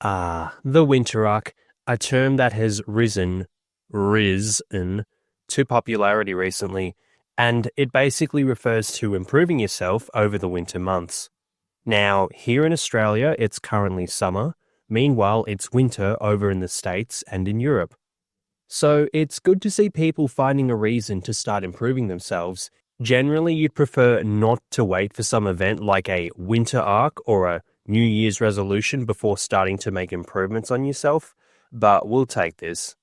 The winter arc, a term that has risen to popularity recently, and it basically refers to improving yourself over the winter months. Now, here in Australia, it's currently summer. Meanwhile, it's winter over in the States and in Europe. So it's good to see people finding a reason to start improving themselves. Generally, you'd prefer not to wait for some event like a winter arc or a New Year's resolution before starting to make improvements on yourself, but we'll take this.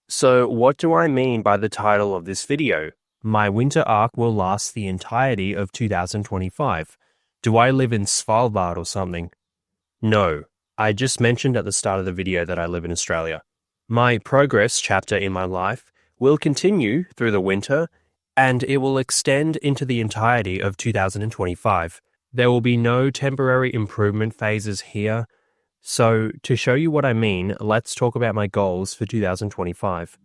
So what do I mean by the title of this video? My winter arc will last the entirety of 2025. Do I live in Svalbard or something? No, I just mentioned at the start of the video that I live in Australia. My progress chapter in my life will continue through the winter, and it will extend into the entirety of 2025. There will be no temporary improvement phases here. So, to show you what I mean, let's talk about my goals for 2025.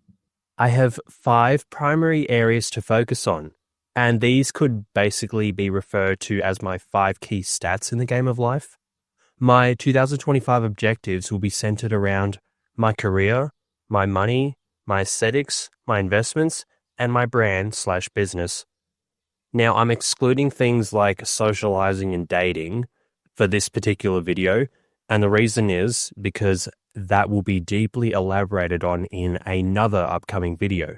I have 5 primary areas to focus on, and these could basically be referred to as my 5 key stats in the game of life. My 2025 objectives will be centered around my career, my money, my aesthetics, my investments, and my brand/business. Now, I'm excluding things like socializing and dating for this particular video, and the reason is because that will be deeply elaborated on in another upcoming video.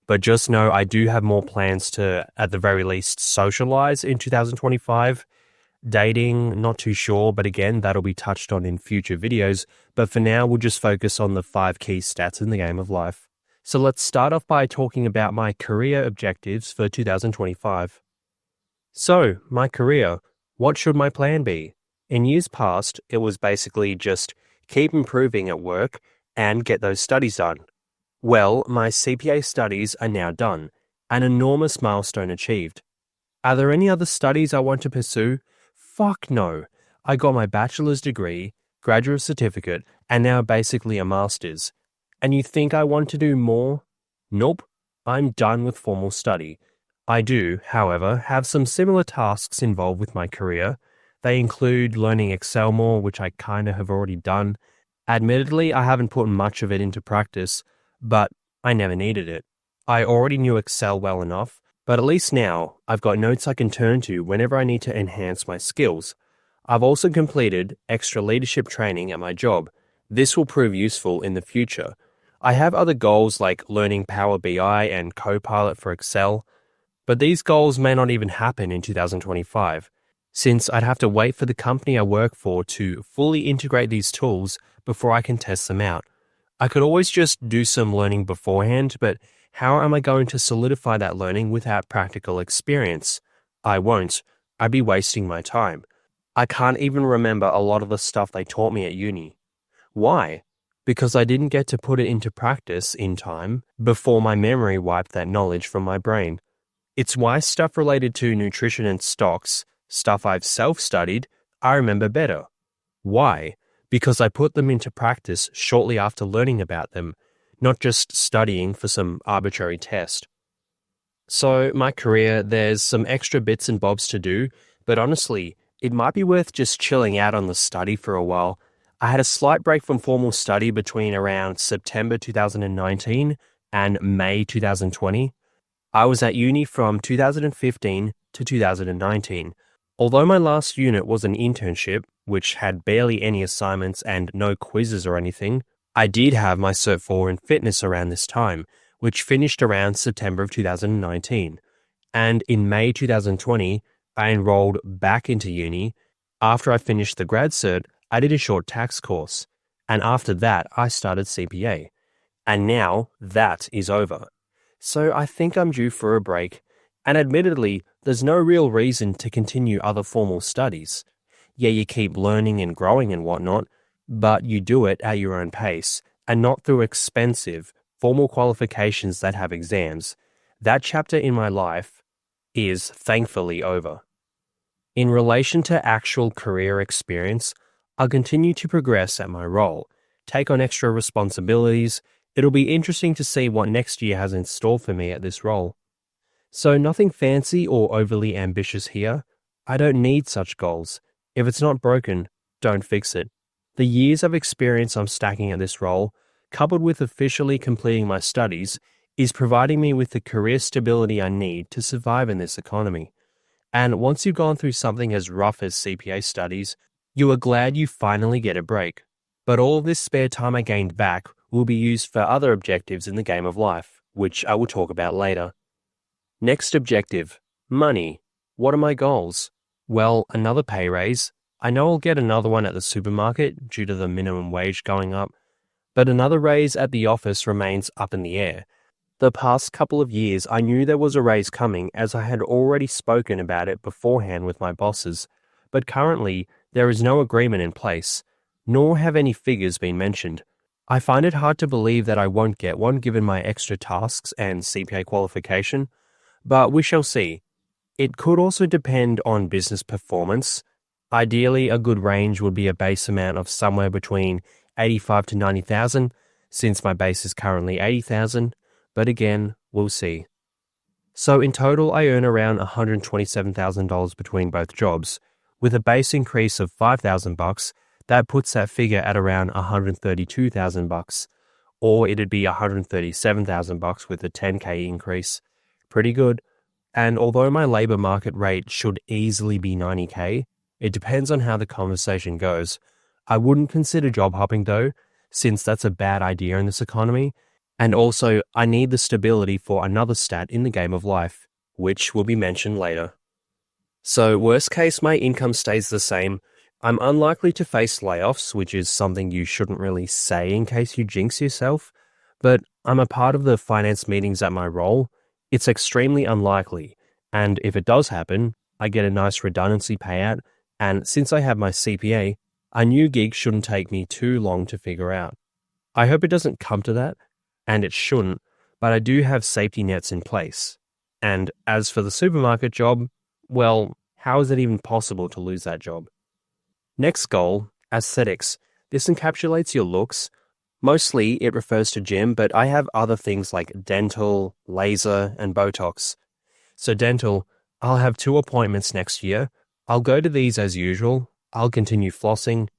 But just know I do have more plans to, at the very least, socialize in 2025. Dating, not too sure, but again, that'll be touched on in future videos. But for now, we'll just focus on the 5 key stats in the game of life. So let's start off by talking about my career objectives for 2025. So, my career, what should my plan be? In years past, it was basically just keep improving at work and get those studies done. Well, my CPA studies are now done, an enormous milestone achieved. Are there any other studies I want to pursue? Fuck no. I got my bachelor's degree, graduate certificate, and now basically a master's. And you think I want to do more? Nope, I'm done with formal study. I do, however, have some similar tasks involved with my career. They include learning Excel more, which I kinda have already done. Admittedly, I haven't put much of it into practice, but I never needed it. I already knew Excel well enough, but at least now I've got notes I can turn to whenever I need to enhance my skills. I've also completed extra leadership training at my job. This will prove useful in the future. I have other goals like learning Power BI and Copilot for Excel, but these goals may not even happen in 2025, since I'd have to wait for the company I work for to fully integrate these tools before I can test them out. I could always just do some learning beforehand, but how am I going to solidify that learning without practical experience? I won't. I'd be wasting my time. I can't even remember a lot of the stuff they taught me at uni. Why? Because I didn't get to put it into practice in time before my memory wiped that knowledge from my brain. It's why stuff related to nutrition and stocks, stuff I've self-studied, I remember better. Why? Because I put them into practice shortly after learning about them, not just studying for some arbitrary test. So, my career, there's some extra bits and bobs to do, but honestly, it might be worth just chilling out on the study for a while. I had a slight break from formal study between around September 2019 and May 2020. I was at uni from 2015 to 2019. Although my last unit was an internship, which had barely any assignments and no quizzes or anything, I did have my Cert 4 in fitness around this time, which finished around September of 2019. And in May 2020, I enrolled back into uni. After I finished the grad cert, I did a short tax course, and after that, I started CPA. And now, that is over. So I think I'm due for a break, and admittedly, there's no real reason to continue other formal studies. Yeah, you keep learning and growing and whatnot, but you do it at your own pace, and not through expensive, formal qualifications that have exams. That chapter in my life is thankfully over. In relation to actual career experience, I'll continue to progress at my role, take on extra responsibilities. It'll be interesting to see what next year has in store for me at this role. So nothing fancy or overly ambitious here. I don't need such goals. If it's not broken, don't fix it. The years of experience I'm stacking at this role, coupled with officially completing my studies, is providing me with the career stability I need to survive in this economy. And once you've gone through something as rough as CPA studies, you are glad you finally get a break. But all this spare time I gained back will be used for other objectives in the game of life, which I will talk about later. Next objective, money. What are my goals? Well, another pay raise. I know I'll get another one at the supermarket due to the minimum wage going up, but another raise at the office remains up in the air. The past couple of years, I knew there was a raise coming as I had already spoken about it beforehand with my bosses, but currently there is no agreement in place, nor have any figures been mentioned. I find it hard to believe that I won't get one given my extra tasks and CPA qualification, but we shall see. It could also depend on business performance. Ideally, a good range would be a base amount of somewhere between 85 to 90,000, since my base is currently 80,000, but again, we'll see. So in total, I earn around $127,000 between both jobs. With a base increase of $5,000, that puts that figure at around $132,000, or it'd be $137,000 with a 10K increase. Pretty good. And although my labor market rate should easily be 90K, it depends on how the conversation goes. I wouldn't consider job hopping though, since that's a bad idea in this economy. And also, I need the stability for another stat in the game of life, which will be mentioned later. So worst case, my income stays the same. I'm unlikely to face layoffs, which is something you shouldn't really say in case you jinx yourself, but I'm a part of the finance meetings at my role. It's extremely unlikely, and if it does happen, I get a nice redundancy payout, and since I have my CPA, a new gig shouldn't take me too long to figure out. I hope it doesn't come to that, and it shouldn't, but I do have safety nets in place. And as for the supermarket job, well, how is it even possible to lose that job? Next goal, aesthetics. This encapsulates your looks. Mostly it refers to gym, but I have other things like dental, laser, and Botox. So dental, I'll have 2 appointments next year. I'll go to these as usual. I'll continue flossing.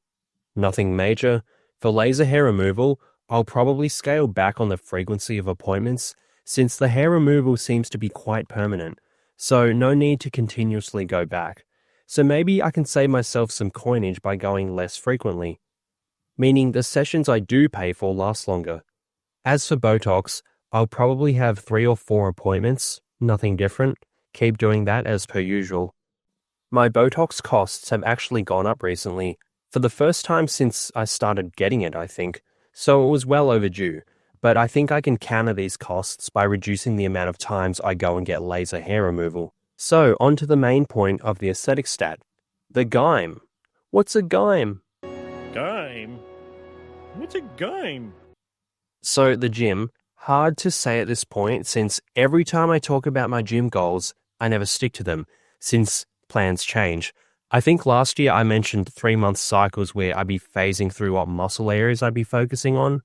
Nothing major. For laser hair removal, I'll probably scale back on the frequency of appointments, since the hair removal seems to be quite permanent, so no need to continuously go back. So maybe I can save myself some coinage by going less frequently, meaning the sessions I do pay for last longer. As for Botox, I'll probably have 3 or 4 appointments, nothing different, keep doing that as per usual. My Botox costs have actually gone up recently, for the first time since I started getting it, I think. So it was well overdue, but I think I can counter these costs by reducing the amount of times I go and get laser hair removal. So on to the main point of the aesthetic stat, the GYM. What's a GYM? GYM? What's a GYM? So the gym, hard to say at this point since every time I talk about my gym goals, I never stick to them, since plans change. I think last year I mentioned 3-month cycles where I'd be phasing through what muscle areas I'd be focusing on.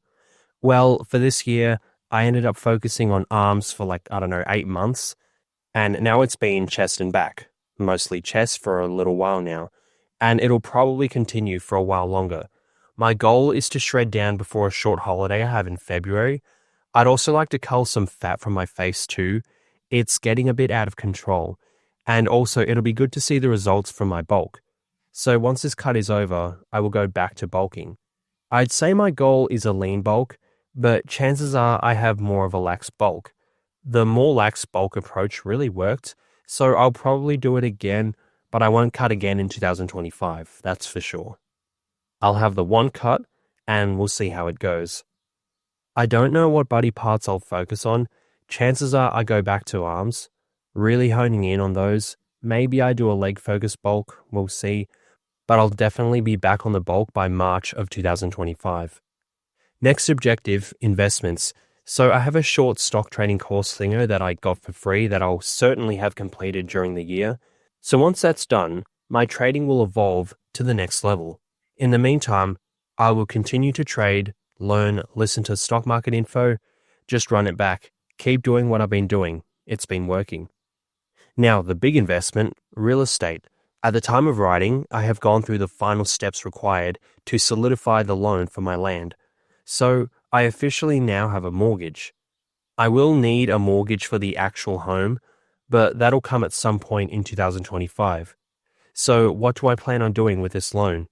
Well, for this year, I ended up focusing on arms for 8 months. And now it's been chest and back, mostly chest for a little while now. And it'll probably continue for a while longer. My goal is to shred down before a short holiday I have in February. I'd also like to cull some fat from my face too. It's getting a bit out of control. And also, it'll be good to see the results from my bulk. So once this cut is over, I will go back to bulking. I'd say my goal is a lean bulk, but chances are I have more of a lax bulk. The more lax bulk approach really worked, so I'll probably do it again, but I won't cut again in 2025, that's for sure. I'll have the one cut, and we'll see how it goes. I don't know what body parts I'll focus on. Chances are I go back to arms. Really honing in on those. Maybe I do a leg focus bulk, we'll see, but I'll definitely be back on the bulk by March of 2025. Next objective, investments. So I have a short stock trading course thinger that I got for free that I'll certainly have completed during the year. So once that's done, my trading will evolve to the next level. In the meantime, I will continue to trade, learn, listen to stock market info, just run it back, keep doing what I've been doing. It's been working. Now, the big investment, real estate. At the time of writing, I have gone through the final steps required to solidify the loan for my land, so I officially now have a mortgage. I will need a mortgage for the actual home, but that'll come at some point in 2025. So what do I plan on doing with this loan?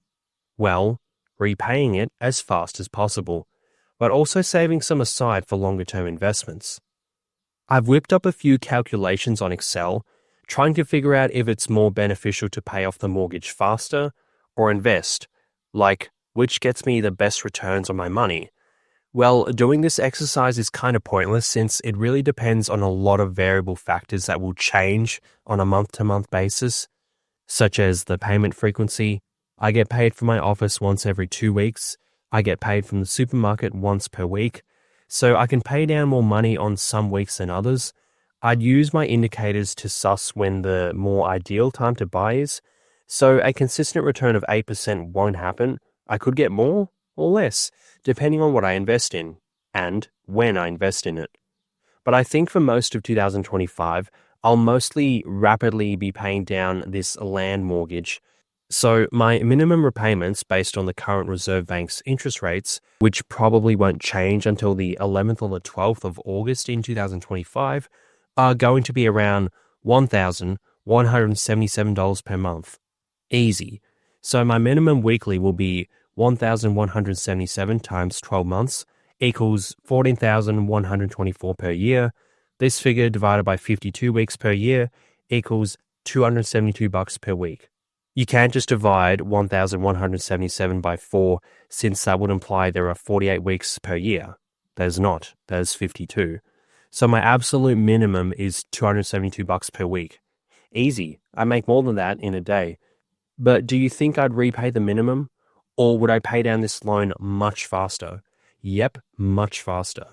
Well, repaying it as fast as possible, but also saving some aside for longer term investments. I've whipped up a few calculations on Excel, trying to figure out if it's more beneficial to pay off the mortgage faster or invest, like which gets me the best returns on my money. Well, doing this exercise is kind of pointless since it really depends on a lot of variable factors that will change on a month-to-month basis, such as the payment frequency. I get paid from my office once every 2 weeks. I get paid from the supermarket once per week. So I can pay down more money on some weeks than others. I'd use my indicators to suss when the more ideal time to buy is. So a consistent return of 8% won't happen. I could get more or less, depending on what I invest in and when I invest in it. But I think for most of 2025, I'll mostly rapidly be paying down this land mortgage. So my minimum repayments based on the current Reserve Bank's interest rates, which probably won't change until the 11th or the 12th of August in 2025, are going to be around $1,177 per month. Easy. So my minimum weekly will be 1,177 times 12 months equals 14,124 per year. This figure divided by 52 weeks per year equals $272 per week. You can't just divide 1,177 by 4 since that would imply there are 48 weeks per year. There's not. There's 52. So my absolute minimum is $272 per week. Easy. I make more than that in a day. But do you think I'd repay the minimum? Or would I pay down this loan much faster? Yep, much faster.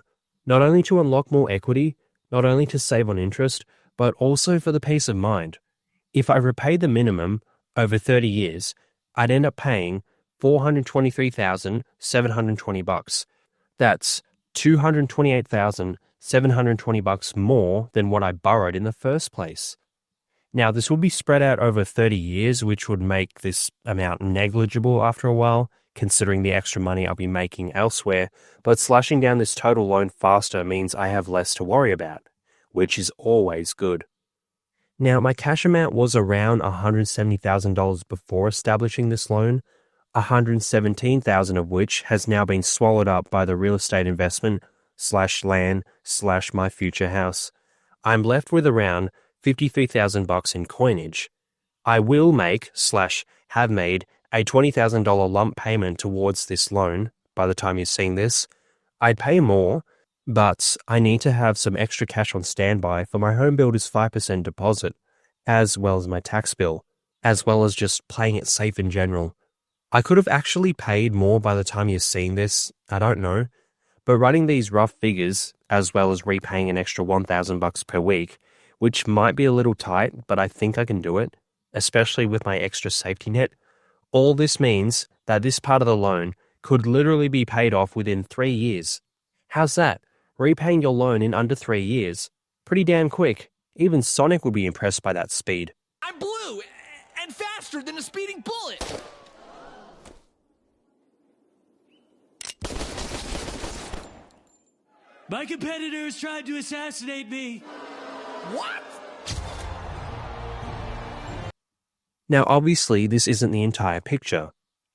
Not only to unlock more equity, not only to save on interest, but also for the peace of mind. If I repay the minimum over 30 years, I'd end up paying $423,720. That's $228,720 more than what I borrowed in the first place. Now, this will be spread out over 30 years, which would make this amount negligible after a while, considering the extra money I'll be making elsewhere, but slashing down this total loan faster means I have less to worry about, which is always good. Now, my cash amount was around $170,000 before establishing this loan, $117,000 of which has now been swallowed up by the real estate investment / land / my future house. I'm left with around $53,000 in coinage. I will make / have made a $20,000 lump payment towards this loan by the time you've seen this. I'd pay more, but I need to have some extra cash on standby for my home builder's 5% deposit, as well as my tax bill, as well as just playing it safe in general. I could have actually paid more by the time you've seen this, I don't know, but running these rough figures, as well as repaying an extra $1,000 per week, which might be a little tight, but I think I can do it, especially with my extra safety net. All this means that this part of the loan could literally be paid off within 3 years. How's that? Repaying your loan in under 3 years. Pretty damn quick. Even Sonic would be impressed by that speed. I'm blue and faster than a speeding bullet. My competitors tried to assassinate me. What? Now, obviously, this isn't the entire picture.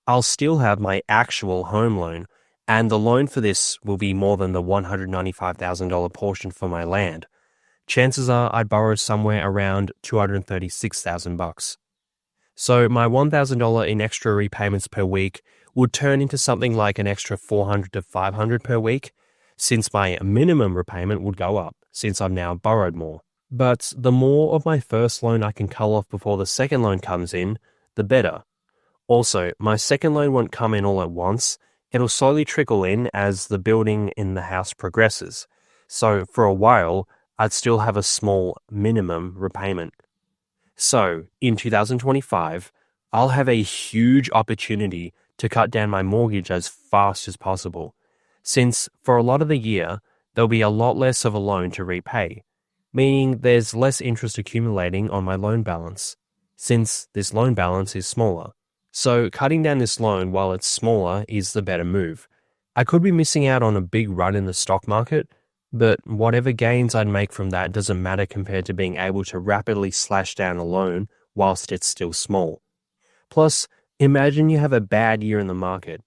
I'll still have my actual home loan, and the loan for this will be more than the $195,000 portion for my land. Chances are I'd borrow somewhere around $236,000. So my $1,000 in extra repayments per week would turn into something like an extra $400 to $500 per week, since my minimum repayment would go up, since I've now borrowed more. But the more of my first loan I can cull off before the second loan comes in, the better. Also, my second loan won't come in all at once. It'll slowly trickle in as the building in the house progresses. So for a while, I'd still have a small minimum repayment. So in 2025, I'll have a huge opportunity to cut down my mortgage as fast as possible, since for a lot of the year, there'll be a lot less of a loan to repay, meaning there's less interest accumulating on my loan balance. since this loan balance is smaller. So cutting down this loan while it's smaller is the better move. I could be missing out on a big run in the stock market, but whatever gains I'd make from that doesn't matter compared to being able to rapidly slash down a loan whilst it's still small. Plus, imagine you have a bad year in the market.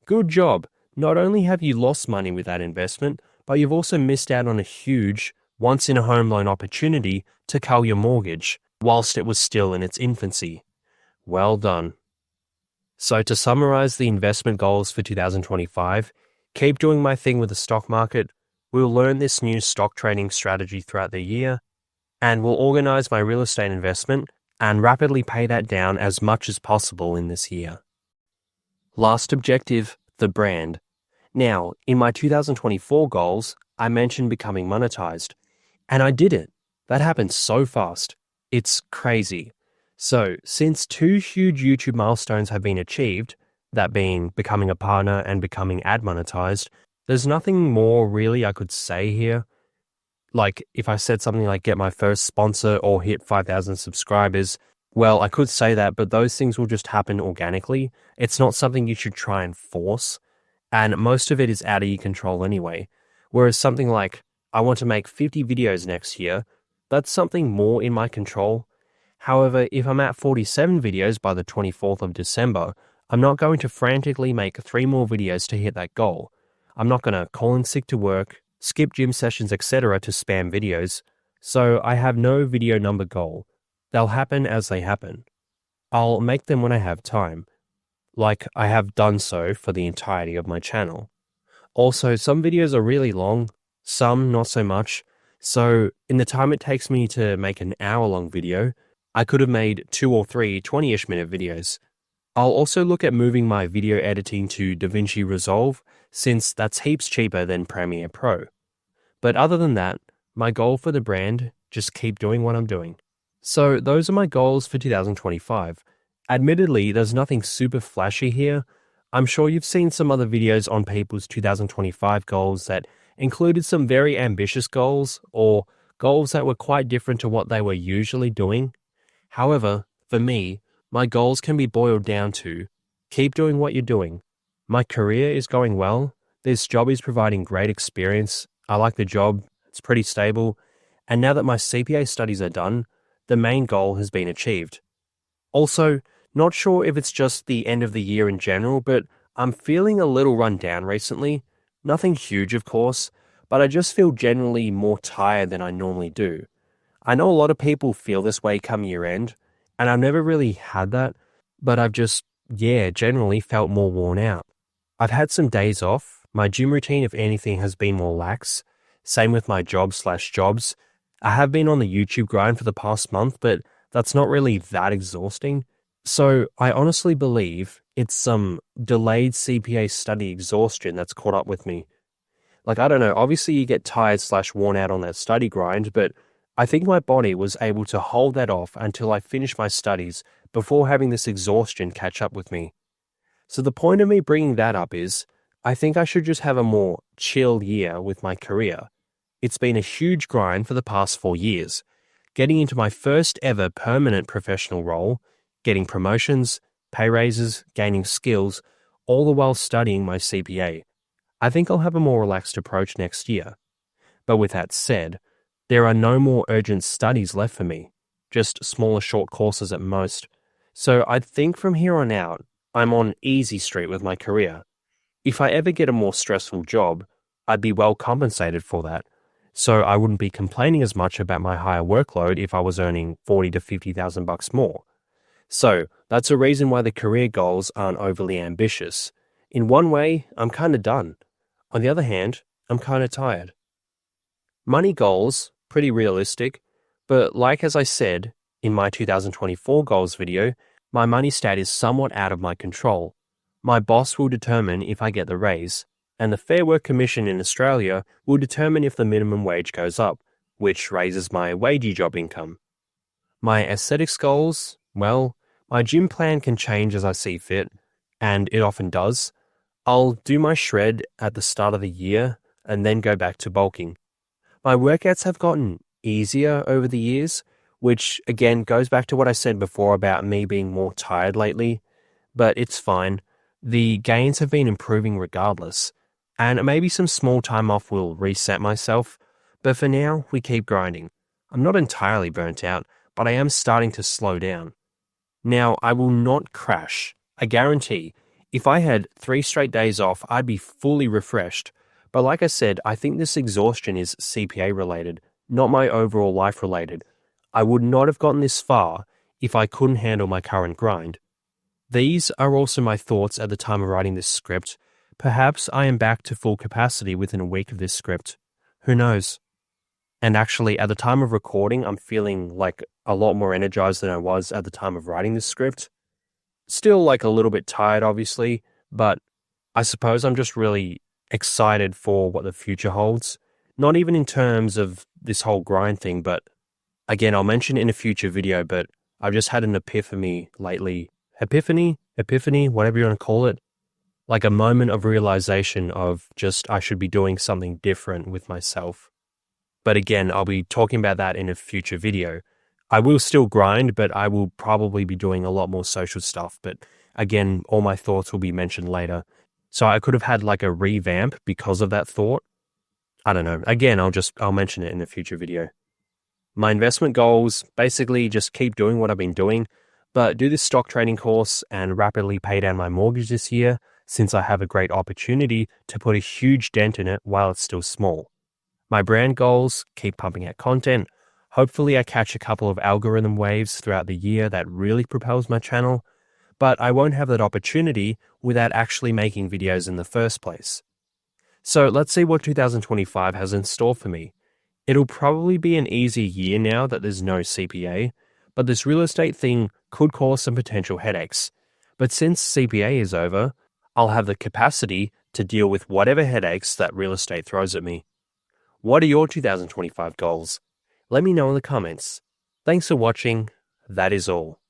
Good job. Not only have you lost money with that investment, but you've also missed out on a huge, once-in-a-home loan opportunity to cull your mortgage whilst it was still in its infancy. Well done. So to summarize the investment goals for 2025, keep doing my thing with the stock market, we'll learn this new stock trading strategy throughout the year, and we'll organize my real estate investment and rapidly pay that down as much as possible in this year. Last objective, the brand. Now, in my 2024 goals, I mentioned becoming monetized, and I did it. That happened so fast. It's crazy. So, since 2 huge YouTube milestones have been achieved, that being becoming a partner and becoming ad monetized, there's nothing more really I could say here. Like, if I said something like get my first sponsor or hit 5,000 subscribers, well, I could say that, but those things will just happen organically. It's not something you should try and force, and most of it is out of your control anyway. Whereas something like, I want to make 50 videos next year, that's something more in my control. However, if I'm at 47 videos by the 24th of December, I'm not going to frantically make 3 more videos to hit that goal. I'm not going to call in sick to work, skip gym sessions, etc. to spam videos. So I have no video number goal. They'll happen as they happen. I'll make them when I have time, like I have done so for the entirety of my channel. Also, some videos are really long, some not so much. So in the time it takes me to make an hour-long video, I could have made 2 or 3 20-ish minute videos. I'll also look at moving my video editing to DaVinci Resolve, since that's heaps cheaper than Premiere Pro. But other than that, my goal for the brand, just keep doing what I'm doing. So those are my goals for 2025. Admittedly, there's nothing super flashy here. I'm sure you've seen some other videos on people's 2025 goals that included some very ambitious goals, or goals that were quite different to what they were usually doing. However, for me, my goals can be boiled down to keep doing what you're doing. My career is going well. This job is providing great experience. I like the job. It's pretty stable. And now that my CPA studies are done, the main goal has been achieved. Also, not sure if it's just the end of the year in general, but I'm feeling a little run down recently. Nothing huge, of course, but I just feel generally more tired than I normally do. I know a lot of people feel this way come year end, and I've never really had that, but I've just, generally felt more worn out. I've had some days off. My gym routine, if anything, has been more lax. Same with my jobs. I have been on the YouTube grind for the past month, but that's not really that exhausting. So I honestly believe it's some delayed CPA study exhaustion that's caught up with me. Like, I don't know, obviously you get tired/worn out on that study grind, but I think my body was able to hold that off until I finished my studies before having this exhaustion catch up with me. So the point of me bringing that up is, I think I should just have a more chill year with my career. It's been a huge grind for the past 4 years, getting into my first ever permanent professional role, getting promotions, pay raises, gaining skills, all the while studying my CPA. I think I'll have a more relaxed approach next year. But with that said, there are no more urgent studies left for me, just smaller short courses at most. So I think from here on out, I'm on easy street with my career. If I ever get a more stressful job, I'd be well compensated for that. So I wouldn't be complaining as much about my higher workload if I was earning 40 to 50,000 bucks more. So that's a reason why the career goals aren't overly ambitious. In one way, I'm kind of done. On the other hand, I'm kind of tired. Money goals, pretty realistic, but like as I said in my 2024 goals video, my money stat is somewhat out of my control. My boss will determine if I get the raise, and the Fair Work Commission in Australia will determine if the minimum wage goes up, which raises my wagey job income. My aesthetics goals, well, my gym plan can change as I see fit, and it often does. I'll do my shred at the start of the year and then go back to bulking. My workouts have gotten easier over the years, which again goes back to what I said before about me being more tired lately, but it's fine. The gains have been improving regardless, and maybe some small time off will reset myself, but for now, we keep grinding. I'm not entirely burnt out, but I am starting to slow down. Now, I will not crash. I guarantee, if I had 3 straight days off, I'd be fully refreshed. But like I said, I think this exhaustion is CPA related, not my overall life related. I would not have gotten this far if I couldn't handle my current grind. These are also my thoughts at the time of writing this script. Perhaps I am back to full capacity within a week of this script. Who knows? And actually, at the time of recording, I'm feeling like a lot more energized than I was at the time of writing this script. Still like a little bit tired, obviously, but I suppose I'm just really excited for what the future holds. Not even in terms of this whole grind thing, but again, I'll mention it in a future video, but I've just had an epiphany lately. Epiphany, whatever you want to call it. Like a moment of realization of just I should be doing something different with myself. But again, I'll be talking about that in a future video. I will still grind, but I will probably be doing a lot more social stuff. But again, all my thoughts will be mentioned later. So I could have had like a revamp because of that thought. I don't know. Again, I'll mention it in a future video. My investment goals, basically just keep doing what I've been doing, but do this stock trading course and rapidly pay down my mortgage this year, since I have a great opportunity to put a huge dent in it while it's still small. My brand goals, keep pumping out content. Hopefully I catch a couple of algorithm waves throughout the year that really propels my channel, but I won't have that opportunity without actually making videos in the first place. So let's see what 2025 has in store for me. It'll probably be an easy year now that there's no CPA, but this real estate thing could cause some potential headaches. But since CPA is over, I'll have the capacity to deal with whatever headaches that real estate throws at me. What are your 2025 goals? Let me know in the comments. Thanks for watching. That is all.